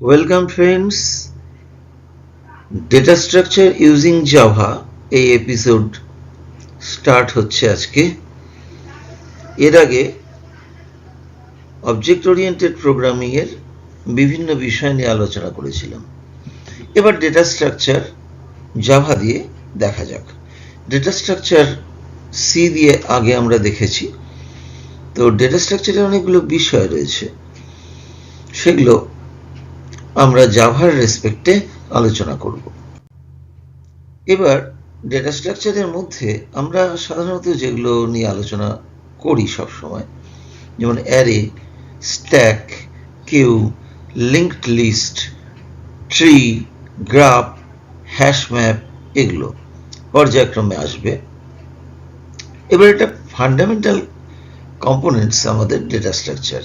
Welcome friends, data structure using Java এই episode start হচ্ছে আজকে। এর আগে অবজেক্ট ওরিয়েন্টেড প্রোগ্রামিং এর বিভিন্ন বিষয় নিয়ে আলোচনা করেছিলাম। এবার ডেটা স্ট্রাকচার জাভা দিয়ে দেখা যাক। ডেটা স্ট্রাকচার সি দিয়ে আগে আমরা দেখেছি, তো ডেটা স্ট্রাকচারের অনেকগুলো বিষয় রয়েছে, সেগুলো আমরা জাভার রেসপেক্টে আলোচনা করব। এবার ডেটা স্ট্রাকচারের মধ্যে আমরা সাধারণত যেগুলো নিয়ে আলোচনা করি সবসময়, যেমন array, stack, queue, linked list, tree, graph, hash map, এগুলো পর্যায়ক্রমে আসবে। এবার এটা ফান্ডামেন্টাল কম্পোনেন্টস আমাদের ডেটা স্ট্রাকচার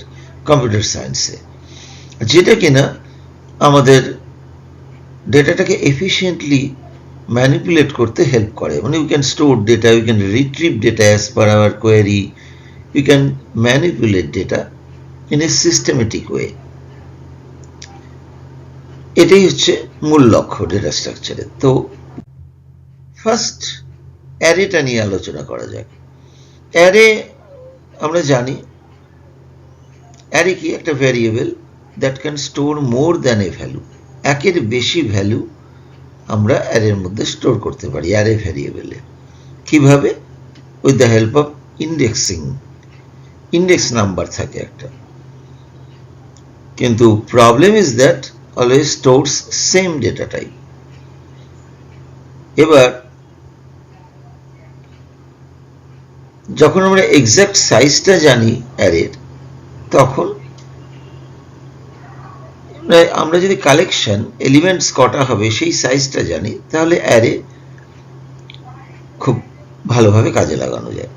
কম্পিউটার সায়েন্সে, যেটা কিনা আমাদের ডেটাটাকে এফিশিয়েন্টলি ম্যানিপুলেট করতে হেল্প করে। মানে we can store data, we can retrieve data as per our query, we can manipulate data in a systematic way. এটাই হচ্ছে মূল লক্ষ্য ডেটা স্ট্রাকচারের। তো ফার্স্ট অ্যারেটা নিয়ে আলোচনা করা যাক। অ্যারে আমরা জানি, অ্যারে কি একটা variable that can store more than a value. একের বেশি ভ্যালু আমরা অ্যারের মধ্যে স্টোর করতে পারি অ্যারে ভ্যারিয়েবলে। কিভাবে? With the help of indexing. Index number থাকে একটা, কিন্তু problem is that always stores same data type. এবার যখন আমরা এক্সাক্ট সাইজটা জানি অ্যারের, তখন আমরা যদি কালেকশন এলিমেন্টস কটা হবে সেই সাইজটা জানি, তাহলে অ্যারে খুব ভালোভাবে কাজে লাগানো যায়।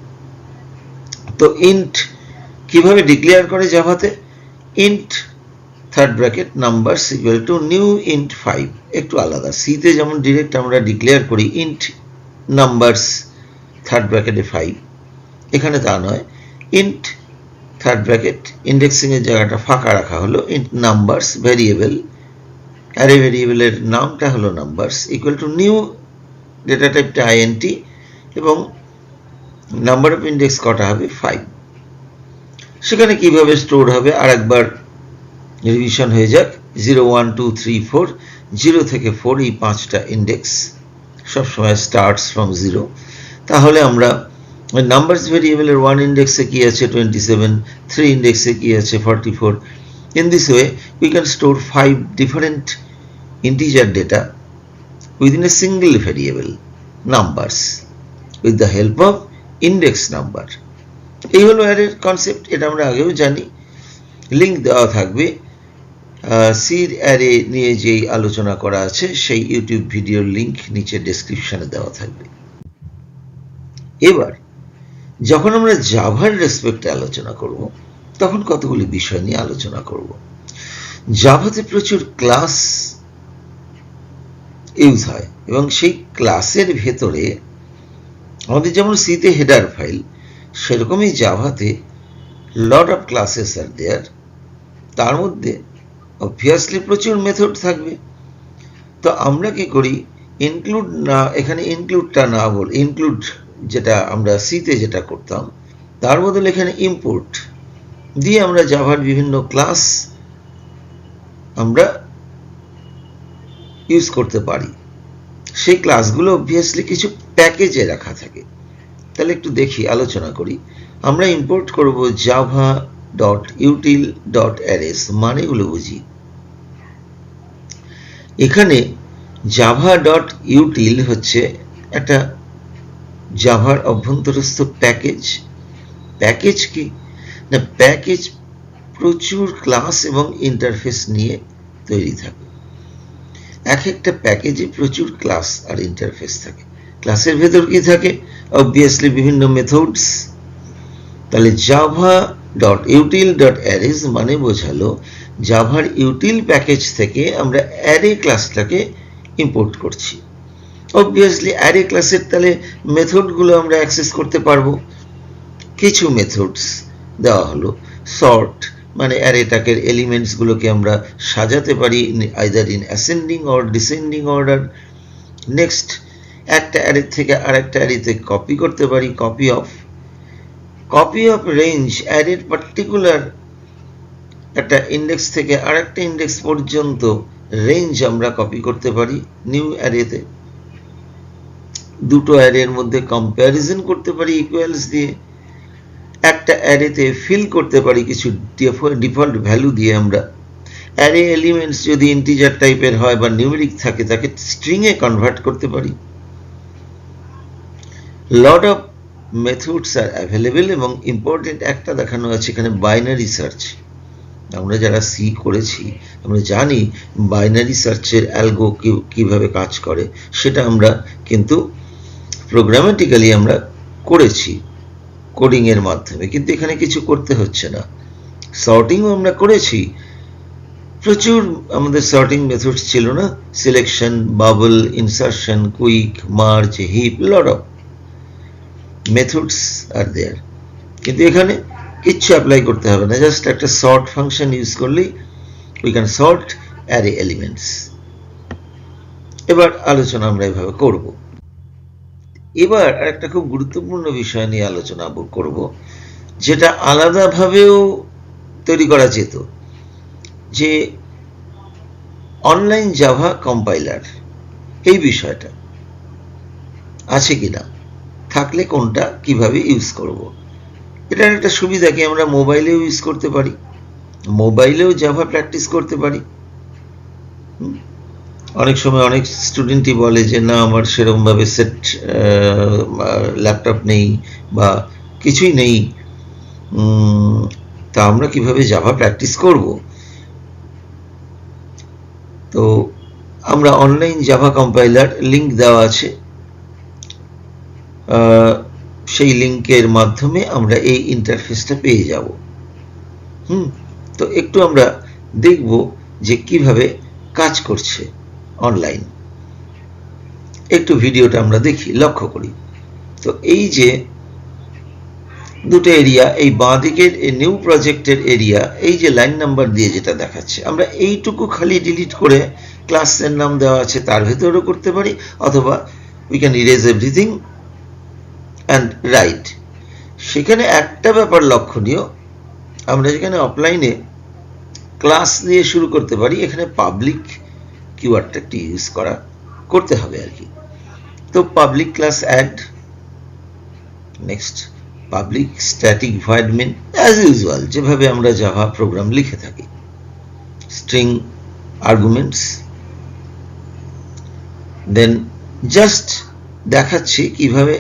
তো ইন্ট কিভাবে ডিক্লেয়ার করে জাভাতে? Int third bracket numbers equal to new int 5। একটু আলাদা। সিতে যেমন ডিরেক্ট আমরা ডিক্লেয়ার করি ইন্ট নাম্বারস থার্ড ব্র্যাকেটে 5, এখানে তা নয়। ইন্ট থার্ড ব্র্যাকেট ইন্ডেক্সিং এর জায়গাটা ফাঁকা রাখা হলো, ইন্ট নাম্বারস ভ্যারিয়েবল, অ্যারে ভ্যারিয়েবলের নামটা হলো numbers, equal to new data টাইপটা আইএনটি, এবং নাম্বার অফ ইন্ডেক্স কটা হবে? 5। সেখানে কিভাবে স্টোর হবে আর একবার রিভিশন হয়ে যাক। 0, 1, 2, 3, 4, 0 থেকে 4 এই 5টা ইন্ডেক্স সবসময় স্টার্টস ফ্রম 0। তাহলে আমরা নাম্বারস ভ্যারিয়েবলের 1 ইন্ডেক্সে কি আছে? 27, 3 ইন্ডেক্সে কি আছে? 44। In this way we can store 5 different integer data within a single variable numbers with the help of index number. এই হলো অ্যারের কনসেপ্ট, এটা আমরা আগেও জানি। লিঙ্ক দেওয়া থাকবে সির অ্যারে নিয়ে যেই আলোচনা করা আছে সেই ইউটিউব ভিডিওর লিঙ্ক নিচে ডেসক্রিপশনে দেওয়া থাকবে। এবার যখন আমরা জাভার রেসপেক্টে আলোচনা করব, তখন কতগুলি বিষয় নিয়ে আলোচনা করব। জাভাতে প্রচুর ক্লাস ইউজ হয়, এবং সেই ক্লাসের ভেতরে আমাদের যেমন সিতে হেডার ফাইল, সেরকমই জাভাতে লট অফ ক্লাসেস আর দেয়ার। তার মধ্যে অবভিয়াসলি প্রচুর মেথড থাকবে। তো আমরা কি করি? ইনক্লুড না, এখানে ইনক্লুডটা না বল, ইনক্লুড যেটা আমরা সিতে যেটা করতাম, তার বদলে এখানে ইম্পোর্ট দিয়ে আমরা জাভার বিভিন্ন ক্লাস আমরা ইউজ করতে পারি। সেই ক্লাসগুলো অবভিয়াসলি কিছু প্যাকেজে রাখা থাকে। তাহলে একটু দেখি, আলোচনা করি। আমরা ইম্পোর্ট করব java.util.arrays, মানেগুলো বুঝি। এখানে java.util হচ্ছে একটা জাভার অভ্যন্তরস্থ প্যাকেজ। প্যাকেজ কি না, প্যাকেজ প্রচুর ক্লাস এবং ইন্টারফেস নিয়ে তৈরি থাকে। এক একটা প্যাকেজে প্রচুর ক্লাস আর ইন্টারফেস থাকে। ক্লাসের ভেতর কি থাকে? অবভিয়াসলি বিভিন্ন মেথডস। তাহলে java.util.arrays মানে বোঝালো জাভার ইউটিল প্যাকেজ থেকে আমরা অ্যারে ক্লাসটাকে ইম্পোর্ট করছি। অবভিয়াসলি অ্যারে ক্লাসের তাহলে মেথডগুলো আমরা অ্যাক্সেস করতে পারবো। কিছু মেথডস দেওয়া হলো, সর্ট, মানে অ্যারেটাকের এলিমেন্টসগুলোকে আমরা সাজাতে পারি either in ascending or descending order. Next, একটা অ্যারে থেকে আরেকটা অ্যারেতে কপি করতে পারি, কপি অফ রেঞ্জ, অ্যারের পার্টিকুলার একটা ইন্ডেক্স থেকে আরেকটা ইন্ডেক্স পর্যন্ত রেঞ্জ আমরা কপি করতে পারি নিউ অ্যারেতে। দুটো অ্যারের মধ্যে কম্প্যারিজন করতে পারি ইকুয়ালস দিয়ে। একটা অ্যারেতে ফিল করতে পারি কিছু ডিফল্ট ভ্যালু দিয়ে আমরা। অ্যারে এলিমেন্টস যদি ইন্টিজার টাইপের হয় বা নিউমেরিক থাকে তাকে স্ট্রিংয়ে কনভার্ট করতে পারি। Lot of methods are available, এবং ইম্পর্টেন্ট একটা দেখানো আছে এখানে বাইনারি সার্চ। আমরা যারা সি করেছি আমরা জানি বাইনারি সার্চের অ্যালগো কিভাবে কাজ করে, সেটা আমরা কিন্তু প্রোগ্রামেটিক্যালি আমরা করেছি কোডিং এর মাধ্যমে, কিন্তু এখানে কিছু করতে হচ্ছে না। সর্টিংও আমরা করেছি, প্রচুর আমাদের সর্টিং মেথডস ছিল না, selection, bubble, insertion, quick, merge, heap, lot of methods are there. কিন্তু এখানে কিচ্ছু অ্যাপ্লাই করতে হবে না, জাস্ট একটা সর্ট ফাংশন ইউজ করলেই we can sort array elements. এবার আলোচনা আমরা এভাবে করব। এবার একটা খুব গুরুত্বপূর্ণ বিষয় নিয়ে আলোচনা করব, যেটা আলাদাভাবেও তৈরি করা যেত, যে অনলাইন জাভা কম্পাইলার এই বিষয়টা আছে কিনা, থাকলে কোনটা কিভাবে ইউজ করব। এটার একটা সুবিধা কি, আমরা মোবাইলেও ইউজ করতে পারি, মোবাইলেও জাভা প্র্যাকটিস করতে পারি। অনেক সময় অনেক স্টুডেন্টই বলে যে না আমার সেরকমভাবে সেট ল্যাপটপ নেই বা কিছুই নেই, তা আমরা কিভাবে জাভা প্র্যাকটিস করব। তো আমরা অনলাইন জাভা কম্পাইলার লিঙ্ক দেওয়া আছে, সেই লিঙ্কের মাধ্যমে আমরা এই ইন্টারফেসটা পেয়ে যাব। তো একটু আমরা দেখব যে কিভাবে কাজ করছে অনলাইন। একটু ভিডিওটা আমরা দেখি, লক্ষ্য করি। তো এই যে দুটো এরিয়া, এই বাঁ দিকের নিউ প্রজেক্টের এরিয়া, এই যে লাইন নাম্বার দিয়ে যেটা দেখাচ্ছে, আমরা এইটুকু খালি ডিলিট করে ক্লাসের নাম দেওয়া আছে তার ভেতরেও করতে পারি, অথবা we can erase everything and right. সেখানে একটা ব্যাপার লক্ষণীয়, আমরা যেখানে অফলাইনে ক্লাস দিয়ে শুরু করতে পারি, এখানে পাবলিক কিওয়ার্ডটা একটু ইউজ করতে হবে আর কি। তো public class add, next public static void main, as usual যেভাবে আমরা জাভা প্রোগ্রাম লিখে থাকি, স্ট্রিং আর্গুমেন্টস। দেন জাস্ট দেখাচ্ছি কিভাবে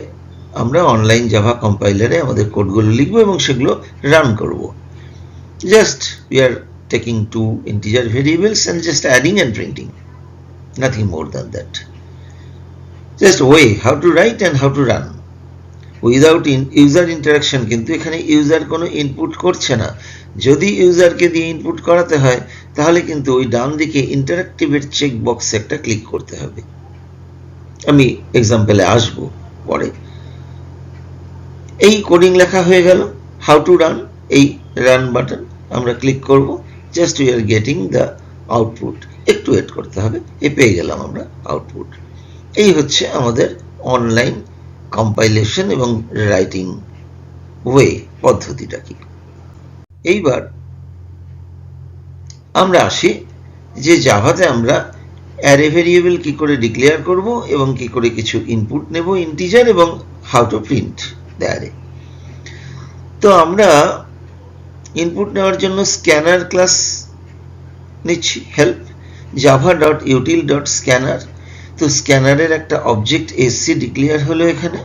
আমরা অনলাইন জাভা কম্পাইলারে আমাদের কোডগুলো লিখবো এবং সেগুলো রান করব। Just we are taking two integer variables and just adding and printing, nothing more than that. Just way how to write and how to run without user interaction। কিন্তু এখানে user কোনো input করছে না, যদি ইউজারকে দিয়ে input করাতে হয় তাহলে কিন্তু ওই ডান দিকে ইন্টারঅ্যাক্টিভের চেক বক্সে একটা ক্লিক করতে হবে। আমি এক্সাম্পলে আসবো পরে। এই কোডিং লেখা হয়ে গেল, হাউ টু রান, এই রান বাটন আমরা ক্লিক করব, just we are getting the output. একটু ওয়েট করতে হবে, পেয়ে গেলাম আমরা আউটপুট। এই হচ্ছে আমাদের অনলাইন কম্পাইলেশন এবং রাইটিং ওয়ে পদ্ধতিটা কি। এইবার আমরা আসি যে জাভাতে আমরা অ্যারে ভেরিয়েবল কি করে ডিক্লেয়ার করব এবং কি করে কিছু ইনপুট নেব ইন্টিজার, এবং how to print the array. তো আমরা ইনপুট নেওয়ার জন্য স্ক্যানার ক্লাস নিচ্ছি, হেল্প java.util.scanner। তো স্ক্যানারের একটা অবজেক্ট এসসি ডিক্লেয়ার হলো এখানে,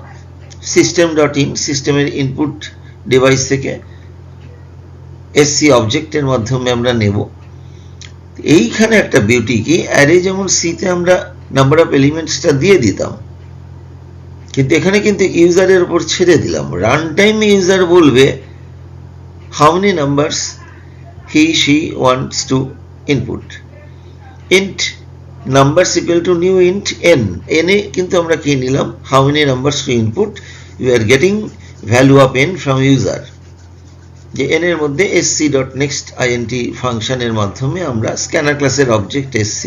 system.in সিস্টেমের ইনপুট ডিভাইস থেকে এসসি অবজেক্টের মাধ্যমে আমরা নেব। এইখানে একটা বিউটি কি, অ্যারে যেমন সিতে আমরা নাম্বার অফ এলিমেন্টসটা দিয়ে দিতাম, কিন্তু এখানে কিন্তু ইউজারের উপর ছেড়ে দিলাম। রান টাইমে ইউজার বলবে how many numbers he she wants to input, int numbers equal to new int n, n এ কিন্তু আমরা কি নিলাম, how many numbers to input, we are getting value of n from user। যে n এর মধ্যে sc.nextInt ফাংশনের মাধ্যমে আমরা স্ক্যানার ক্লাসের অবজেক্ট sc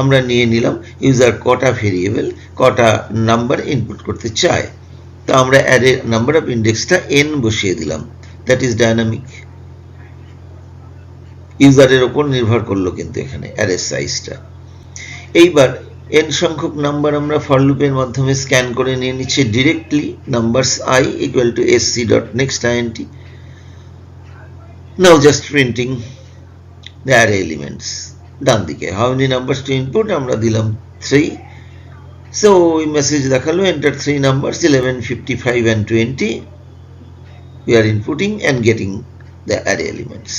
আমরা নিয়ে নিলাম ইউজার কটা ভেরিয়েবল কটা নাম্বার ইনপুট করতে চায়, তো আমরা অ্যারে নাম্বার অফ ইন্ডেক্সটা n বসিয়ে দিলাম, দ্যাট ইজ ডায়নামিক, ইউজারের উপর নির্ভর করলো কিন্তু এখানে অ্যারে সাইজটা। এইবার n সংখ্যক নাম্বার আমরা ফর লুপের মাধ্যমে স্ক্যান করে নিয়ে নিচ্ছি directly numbers I equal two sc.nextInt। Now just printing the array elements ডান দিকে how many numbers to input আমরা দিলাম 3, so ওই মেসেজ দেখালো enter 3 numbers 11, 55 and 20, we are inputting and getting the array elements।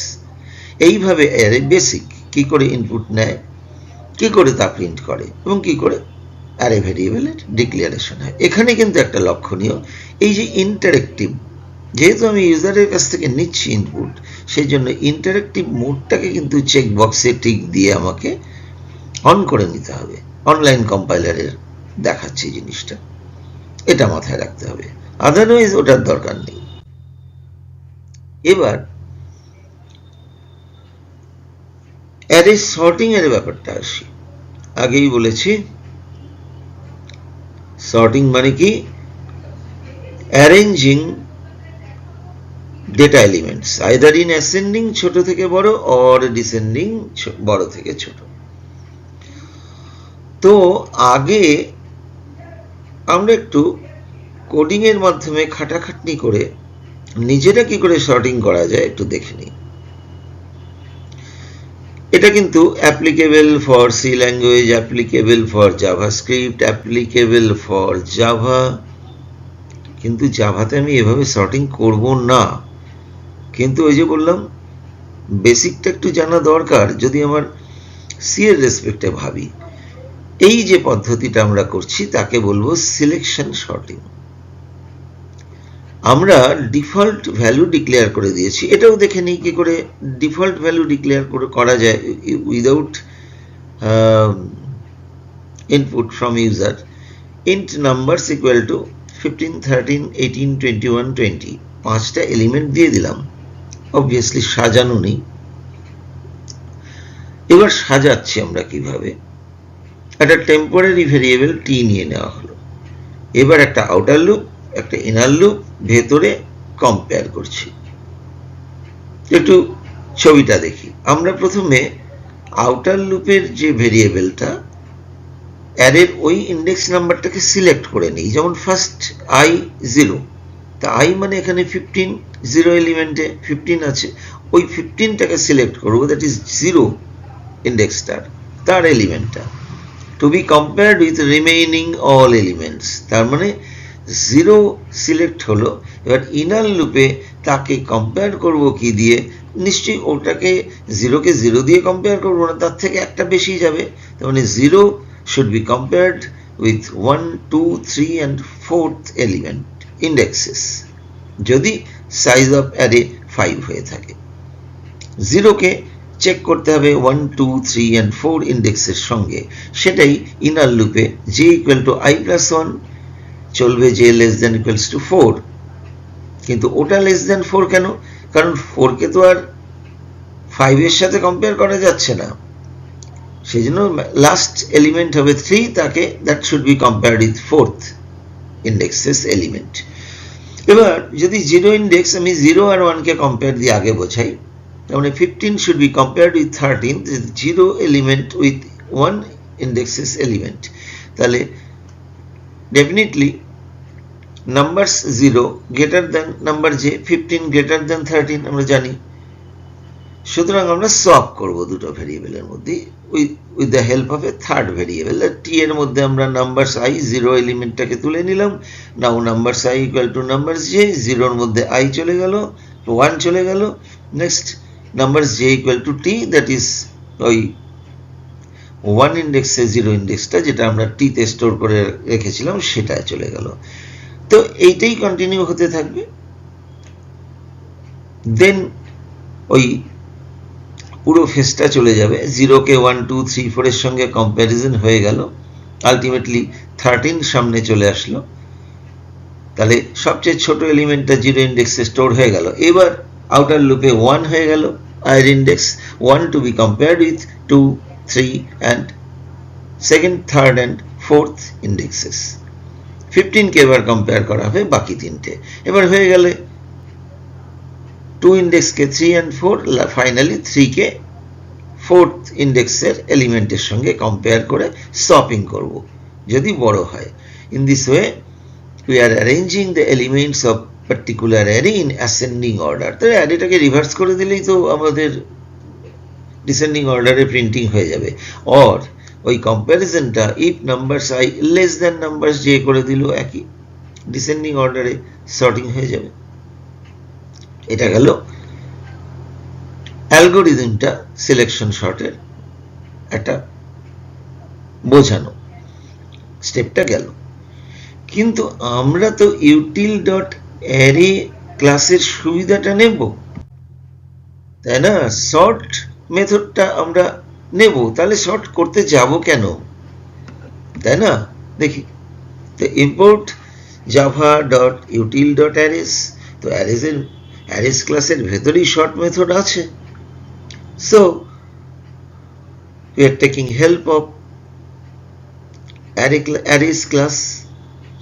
এইভাবে array basic কি করে input নেয়, কি করে তা প্রিন্ট করে এবং কি করে অ্যারে ভেরিয়েবলের ডিক্লারেশন হয়। এখানে কিন্তু একটা লক্ষণীয়, এই যে ইন্টারেক্টিভ, যেহেতু আমি ইউজারের কাছ থেকে নিচ্ছি ইনপুট, সেই জন্য ইন্টারেক্টিভ মোডটাকে কিন্তু চেক বক্সে টিক দিয়ে আমাকে অন করে নিতে হবে। অনলাইন কম্পাইলারের দেখাচ্ছে জিনিসটা, এটা মাথায় রাখতে হবে, আদারওয়াইজ ওটার দরকার নেই। এবার অ্যারে সর্টিং এর ব্যাপারটা আসি। আগেই বলেছি সর্টিং মানে কি, arranging data elements either in ascending ছোট থেকে বড় অর ডিসেন্ডিং বড় থেকে ছোট। তো আগে আমরা একটু কোডিং এর মাধ্যমে খাটাখাটনি করে নিজেরা কি করে সর্টিং করা যায় একটু দেখে নিই। এটা কিন্তু applicable for C language, applicable for JavaScript, applicable for Java, কিন্তু জাভাতে আমি এভাবে সর্টিং করব না। কিন্তু ওই যে বললাম বেসিকটা একটু জানা দরকার যদি আমার সি এর রেসপেক্টে ভাবি। এই যে পদ্ধতিটা আমরা করছি তাকে বলবো সিলেকশন সর্টিং। আমরা ডিফল্ট ভ্যালু ডিক্লেয়ার করে দিয়েছি, এটাও দেখে নিই কি করে ডিফল্ট ভ্যালু ডিক্লেয়ার করা যায় without input from user. Int numbers equal two 15, 13, 18, 21, 20, 5টা এলিমেন্ট দিয়ে দিলাম, অবভিয়াসলি সাজানো নেই। এবার সাজাচ্ছি আমরা কিভাবে, একটা টেম্পোরারি ভেরিয়েবল টি নিয়ে নেওয়া হলো, এবার একটা আউটার লুপ একটা ইনার লুপ ভেতরে কম্পেয়ার করছি। একটু ছবিটা দেখি। আমরা প্রথমে আউটার লুপের যে ভেরিয়েবলটা অ্যারের ওই ইন্ডেক্স নাম্বারটাকে সিলেক্ট করে নিই, যেমন ফার্স্ট I 0, তা I মানে এখানে 15, 0 এলিমেন্টে 15 আছে, ওই 15টাকে সিলেক্ট করবো, দ্যাট ইজ 0 ইন্ডেক্সটার তার এলিমেন্টটা, to be compared with remaining all elements, তার মানে 0 সিলেক্ট হলো। এবার ইনার লুপে তাকে কম্পেয়ার করব কি দিয়ে, নিশ্চয়ই ওটাকে 0কে 0 দিয়ে কম্পেয়ার করবো না, তার থেকে একটা বেশি যাবে, তার মানে 0 should be compared with 1, 2, 3 and 4th element indexes যদি সাইজ অফ অ্যারে 5 হয়ে থাকে। 0কে চেক করতে হবে 1, 2, 3 and 4 ইন্ডেক্সের সঙ্গে, সেটাই ইনার লুপে j equal to I plus 1 চলবে, j less than equals to 4, কিন্তু ওটা লেস দেন 4 কেন, কারণ 4কে তো আর 5 এর সাথে কম্পেয়ার করা যাচ্ছে না, সেই জন্য লাস্ট এলিমেন্ট হবে 3, তাকে that should be compared with 4th indexes element. এবার যদি 0 ইন্ডেক্স আমি 0 আর 1কে কম্পেয়ার দিয়ে আগে বোঝাই, তার মানে 15 should be compared with 13, 0 element with 1 indexes element, তাহলে definitely numbers 0 greater than number j, 15 greater than 13 আমরা জানি। সুতরাং আমরা সোয়াপ করব দুটো ভেরিয়েবলের মধ্যে with the help of a third variable. T এর মধ্যে আমরা নাম্বারস I 0 এলিমেন্টটাকে তুলে নিলাম, now numbers I equal to numbers j, 0 এর মধ্যে I চলে গেল, 1 চলে গেল, next numbers j equal to t, that is ওই 1 ইন্ডেক্সে 0 ইন্ডেক্সটা যেটা আমরা t তে স্টোর করে রেখেছিলাম সেটা চলে গেল। তো এইটাই কন্টিনিউ হতে থাকবে। দেন ওই পুরো ফেসটা চলে যাবে, 0কে 1, 2, 3, 4 এর সঙ্গে কম্প্যারিজন হয়ে গেল, আলটিমেটলি 13 সামনে চলে আসলো, তাহলে সবচেয়ে ছোট এলিমেন্টটা 0 ইন্ডেক্সে স্টোর হয়ে গেল। এবার আউটার লুপে 1 হয়ে গেল আয়ের index, 1 to be compared with 2, 3 and second, third and fourth indexes. 15 কে এবার কম্পেয়ার করা হবে বাকি তিনটে। এবার হয়ে গেলে 2 ইন্ডেক্সকে 3 অ্যান্ড 4, ফাইনালি 3 কে ফোর্থ ইন্ডেক্সের এলিমেন্টের সঙ্গে কম্পেয়ার করে সপিং করব যদি বড় হয়। In this way we are arranging the elements of particular array in ascending order. তো অ্যারেটাকে রিভার্স করে দিলেই তো আমাদের ডিসেন্ডিং অর্ডারে প্রিন্টিং হয়ে যাবে। অর ওই কম্প্যারিজনটা if numbers I less than numbers যে করে দিল একই ডিসেন্ডিং অর্ডারে সর্টিং হয়ে যাবে। এটা গেল অ্যালগোরিদমটা সিলেকশন সর্টের একটা বোঝানো স্টেপটা গেল। কিন্তু আমরা তো ইউটিল ডট অ্যারে ক্লাসের সুবিধাটা নেব, তাই না? সর্ট মেথডটা আমরা নেব, তাহলে সর্ট করতে যাব কেন, তাই না? দেখি তো import Java dot util dot arrays, তো অ্যারেস ক্লাসের ভেতরেই শর্ট মেথড আছে। So we are taking help of arrays class,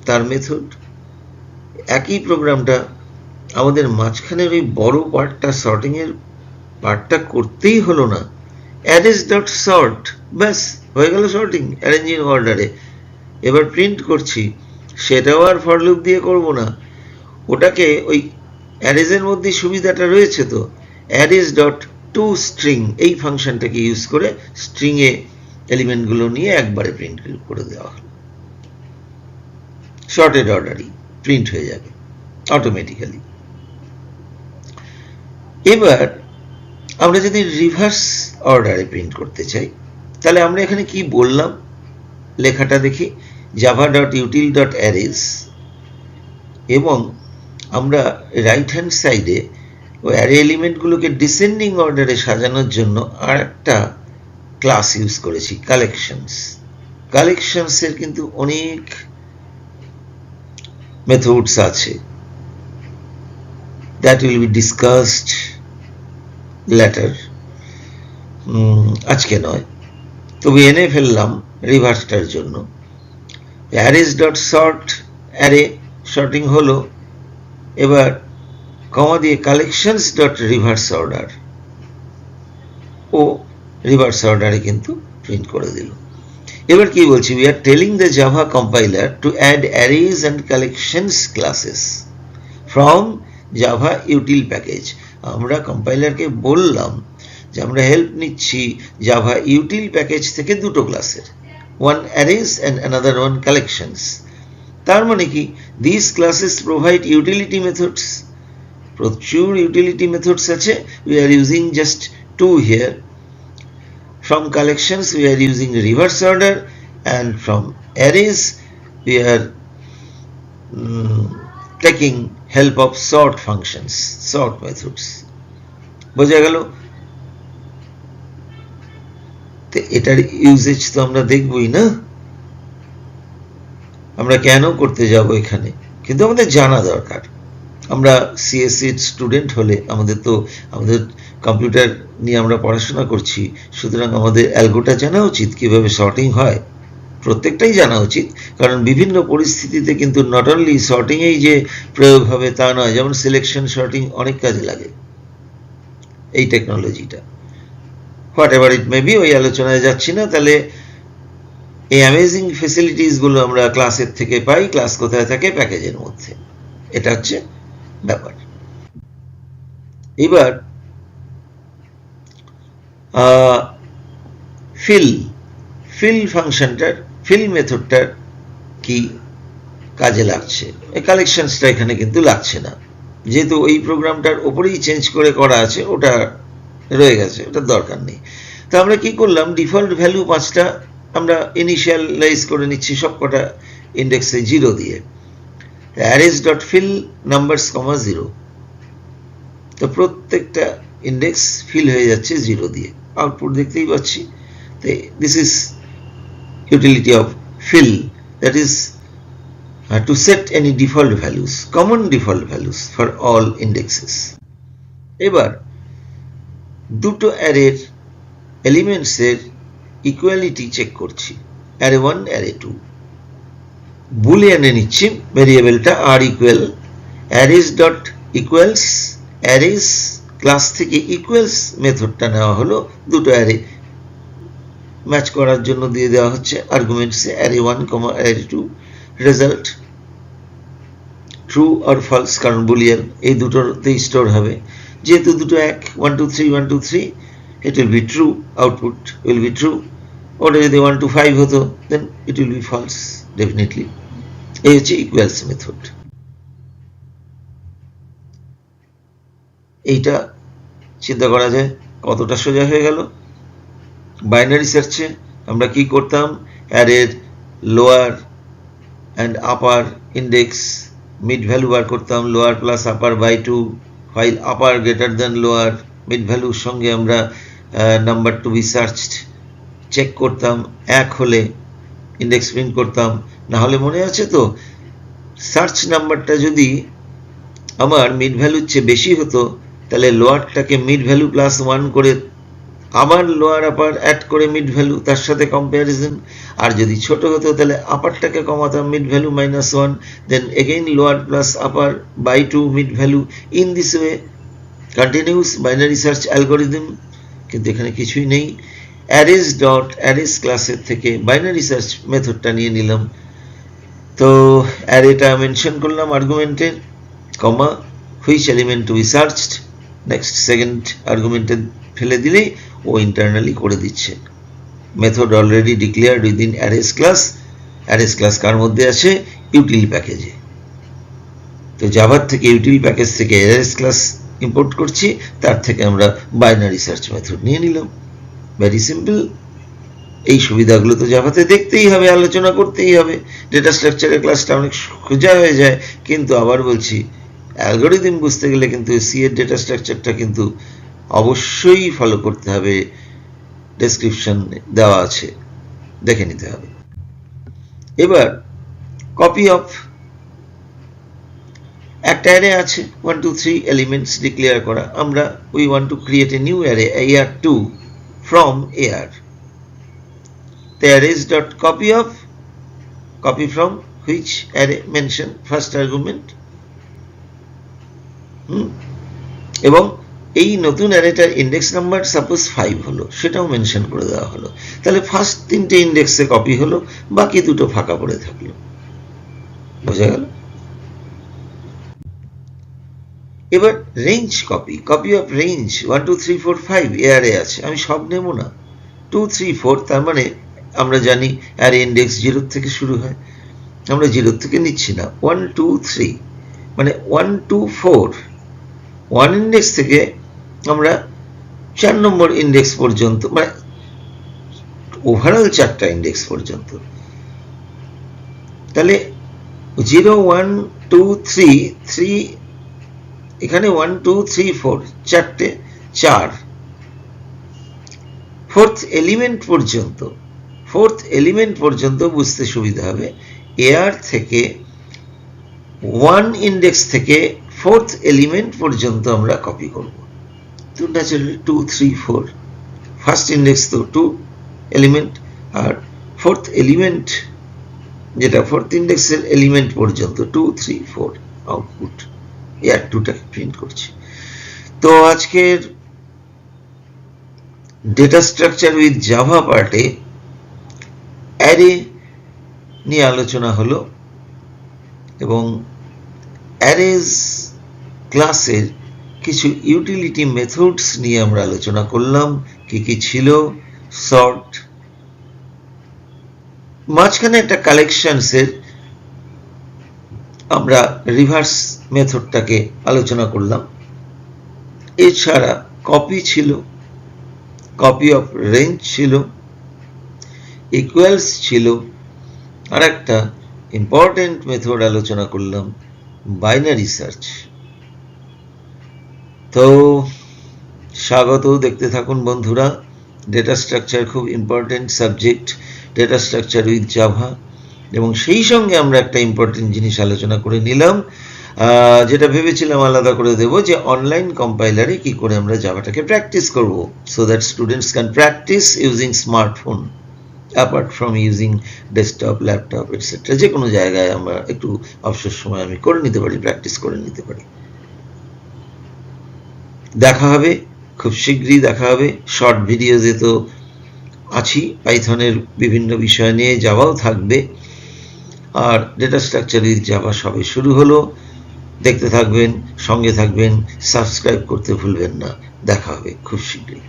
তার মেথড। একই প্রোগ্রামটা আমাদের মাঝখানের ওই বড় পার্টটা সর্টিং এর পার্টটা করতেই হলো না। অ্যারেস ডট সর্ট, ব্যাস হয়ে গেল সর্টিং অ্যারেঞ্জিং অর্ডারে। এবার প্রিন্ট করছি, সেটাও আর ফর লুপ দিয়ে করব না, ওটাকে ওই অ্যারেজের মধ্যে সুবিধাটা রয়েছে তো, অ্যারেস ডট টু স্ট্রিং এই ফাংশনটাকে ইউজ করে স্ট্রিং এ এলিমেন্টগুলো নিয়ে একবারে প্রিন্ট করে দেওয়া হলো। শর্টেড অর্ডারই প্রিন্ট হয়ে যাবে অটোমেটিক্যালি। এবার আমরা যদি রিভার্স অর্ডারে প্রিন্ট করতে চাই, তাহলে আমরা এখানে কি বললাম লেখাটা দেখি, Java dot util dot arrays, এবং আমরা রাইট হ্যান্ড সাইডে ওই অ্যারে এলিমেন্টগুলোকে ডিসেন্ডিং অর্ডারে সাজানোর জন্য আর একটা ক্লাস ইউজ করেছি, কালেকশনস। কালেকশনসের কিন্তু অনেক মেথডস আছে, that will be discussed letter, আজকে নয়। তবে এনে ফেললাম রিভার্সটার জন্য। Arrays dot sort, array sorting হলো, এবার কমা দিয়ে কালেকশনস ডট রিভার্স অর্ডার, ও রিভার্স অর্ডারে কিন্তু প্রিন্ট করে দিল। এবার কি বলছি, we are telling the Java compiler to add arrays and collections classes from Java util package. আমরা কম্পাইলারকে বললাম যে আমরা হেল্প নিচ্ছি জাভা ইউটিল প্যাকেজ থেকে দুটো ক্লাসের, one arrays and another one collections। তার মানে কি, these classes provide utility methods, প্রচুর ইউটিলিটি মেথডস আছে, we are using just two here। From collections we are using reverse order, and from arrays we are taking help of sort functions, sort methods। বোঝা গেল? তো এটার uses তো আমরা দেখবই না, আমরা কেন করতে যাব এখানে, কিন্তু আমাদের জানা দরকার। আমরা সিএসসি স্টুডেন্ট হলে আমাদের কম্পিউটার নিয়ে আমরা পড়াশোনা করছি, সুতরাং আমাদের অ্যালগোটা জানা উচিত, কিভাবে সর্টিং হয় প্রত্যেকটাই জানা উচিত। কারণ বিভিন্ন পরিস্থিতিতে কিন্তু নট অনলি সর্টিংয়েই যে প্রয়োগ হবে তা নয়, যেমন সিলেকশন সর্টিং অনেক কাজে লাগে এই টেকনোলজিটা। Whatever it may be, ওই আলোচনায় যাচ্ছি না। তাহলে এই অ্যামেজিং ফেসিলিটিসগুলো আমরা ক্লাসের থেকে পাই। ক্লাস কোথায় থাকে? প্যাকেজের মধ্যে। এটা হচ্ছে ব্যাপার। এবার ফিল ফাংশনটার, ফিল মেথডটার কি কাজে লাগছে? এই কালেকশনসটা এখানে কিন্তু লাগছে না, যেহেতু ওই প্রোগ্রামটার ওপরেই চেঞ্জ করে করা আছে, ওটা রয়ে গেছে, ওটার দরকার নেই। তো আমরা কি করলাম, ডিফল্ট ভ্যালু 5টা আমরা ইনিশিয়ালাইজ করে নিচ্ছি সবকটা ইন্ডেক্সে 0 দিয়ে। অ্যারেস ডট ফিল নাম্বারস কমা 0, তো প্রত্যেকটা ইন্ডেক্স ফিল হয়ে যাচ্ছে 0 দিয়ে। আউটপুট দেখতেই পাচ্ছি। তো this is utility of fill, that is to set any default values, common default values for all indexes. এবার দুটো অ্যারের এলিমেন্টসের ইকুয়ালিটি চেক করছি, অ্যারে 1 অ্যারে 2। বুলিয়ানে নিচ্ছি ভেরিয়েবলটা আর equal arrays dot equals arrays class থেকে ইকুয়ালস মেথডটা নেওয়া হলো, দুটো অ্যারে ম্যাচ করার জন্য দিয়ে দেওয়া হচ্ছে আর্গুমেন্টসে অ্যারে 1 কমা অ্যারে 2, রেজাল্ট ট্রু আর ফলস, কারণ বুলিয়ান এই দুটোতেই স্টোর হবে। যেহেতু দুটো এক, 1 2 3 1 2 3, it will be true, output will be true. ওটা যদি 1 2 5 হতো then it will be false definitely. এই হচ্ছে ইকুয়ালস মেথড। এইটা চিন্তা করা যায় কতটা সোজা হয়ে গেল। বাইনারি সার্চে আমরা কি করতাম, অ্যারের lower and upper index mid value বার করতাম, lower plus upper by 2, while upper greater than lower, mid ভ্যালুর সঙ্গে আমরা number to be searched check করতাম, এক হলে ইন্ডেক্স প্রিন্ট করতাম, না হলে মনে আছে তো সার্চ নাম্বারটা যদি আমার মিড ভ্যালুর চেয়ে বেশি হতো তাহলে লোয়ারটাকে মিড ভ্যালু প্লাস 1 করে আবার লোয়ার আপার অ্যাড করে মিড ভ্যালু তার সাথে কম্প্যারিজন, আর যদি ছোট হতো তাহলে আপারটাকে কমাতাম mid value -1, then again lower plus upper by 2 mid value. In this way continues binary search algorithm. কিন্তু এখানে কিছুই নেই, অ্যারেস ডট অ্যারেস ক্লাসের থেকে বাইনারি সার্চ মেথডটা নিয়ে নিলাম। তো অ্যারেটা মেনশন করলাম আর্গুমেন্টে, comma which element to be searched, next second আর্গুমেন্টে ফেলে দিলেই ও ইন্টারনালি করে দিচ্ছে। Method already declared within arrays class. Arrays class কার মধ্যে আছে, ইউটিল প্যাকেজে। তো জাভার থেকে ইউটিল প্যাকেজ থেকে অ্যারেস ক্লাস ইম্পোর্ট করছি, তার থেকে আমরা বাইনারি সার্চ মেথড নিয়ে নিলাম। Very simple. এই সুবিধাগুলো তো জাভাতে দেখতেই হবে, আলোচনা করতেই হবে। ডেটা স্ট্রাকচারের ক্লাসটা অনেক সোজা হয়ে যায়, কিন্তু আবার বলছি অ্যালগোরিদম বুঝতে গেলে কিন্তু সি এর ডেটা স্ট্রাকচারটা কিন্তু অবশ্যই ফলো করতে হবে, ডেসক্রিপশন দেওয়া আছে, দেখে নিতে হবে। এবার কপি অফ, একটা অ্যারে আছে 1 2 3 এলিমেন্টস ডিক্লেয়ার করা, আমরা we want to create a new array AR2 from AR. The arrays dot copy from which array mention first argument. এবং এই নতুন অ্যারেটার ইন্ডেক্স নাম্বার সাপোজ 5 হলো, সেটাও মেনশন করে দেওয়া হলো। তাহলে ফার্স্ট 3টে ইন্ডেক্সে কপি হলো, বাকি দুটো ফাঁকা পড়ে থাকলো। বোঝা গেল? এবার range copy of range 1 2 3 4 5 array আছে, আমি সব নেব না। 2 3 4 তার মানে আমরা জানি অ্যারে ইন্ডেক্স 0 থেকে শুরু হয়, আমরা 0 থেকে নিচ্ছি না। 1 2 3 মানে 1 2 4, 1 ইন্ডেক্স থেকে আমরা 4 নম্বর ইন্ডেক্স পর্যন্ত, মানে ওভারঅল 4টা ইন্ডেক্স পর্যন্ত। তাহলে 0 1 2 3 3, এখানে 1 2 3 4 চারটে, 4 ফোর্থ এলিমেন্ট পর্যন্ত বুঝতে সুবিধা হবে। AR থেকে 1 ইন্ডেক্স থেকে 4th এলিমেন্ট পর্যন্ত আমরা কপি করব। তো ন্যাচারালি 2 3 4, ফার্স্ট ইন্ডেক্স তো 2 এলিমেন্ট, আর 4th এলিমেন্ট যেটা 4th ইন্ডেক্সের এলিমেন্ট পর্যন্ত 2 3 4 আউটপুট AR2টাকে প্রিন্ট করছি। তো আজকের ডেটা স্ট্রাকচার উইথ জাভা পার্টে অ্যারে নিয়ে আলোচনা হলো, এবং অ্যারেজ ক্লাসের কিছু ইউটিলিটি মেথডস নিয়ে আমরা আলোচনা করলাম। কি কি ছিল, সর্ট, মাঝখানে একটা কালেকশনসের আমরা রিভার্স মেথডটাকে আলোচনা করলাম। এছাড়া কপি ছিল, কপি অফ রেঞ্জ ছিল, ইকুয়ালস ছিল, আর একটা ইম্পর্টেন্ট মেথড আলোচনা করলাম, বাইনারি সার্চ। তো স্বাগত, দেখতে থাকুন বন্ধুরা। ডেটা স্ট্রাকচার খুব important subject, data structure with Java, এবং সেই সঙ্গে আমরা একটা ইম্পর্টেন্ট জিনিস আলোচনা করে নিলাম, যেটা ভেবেছিলাম আলাদা করে দেব যে অনলাইন কম্পাইলারে কি করে আমরা জাভাটাকে প্র্যাকটিস করব, so that students can practise using smartphone apart from using desktop, laptop etcetera. যে কোনো জায়গায় আমরা একটু অবসর সময় আমি করে নিতে পারি, প্র্যাকটিস করে নিতে পারি। দেখা হবে খুব শীঘ্রই, দেখা হবে। শর্ট ভিডিওতে তো আছি, পাইথনের বিভিন্ন বিষয় নিয়ে জাভাও থাকবে, আর ডেটা স্ট্রাকচার উইথ জাভা সবে শুরু হলো। দেখতে থাকবেন, সঙ্গে থাকবেন, সাবস্ক্রাইব করতে ভুলবেন না। দেখা হবে খুব শীঘ্রই।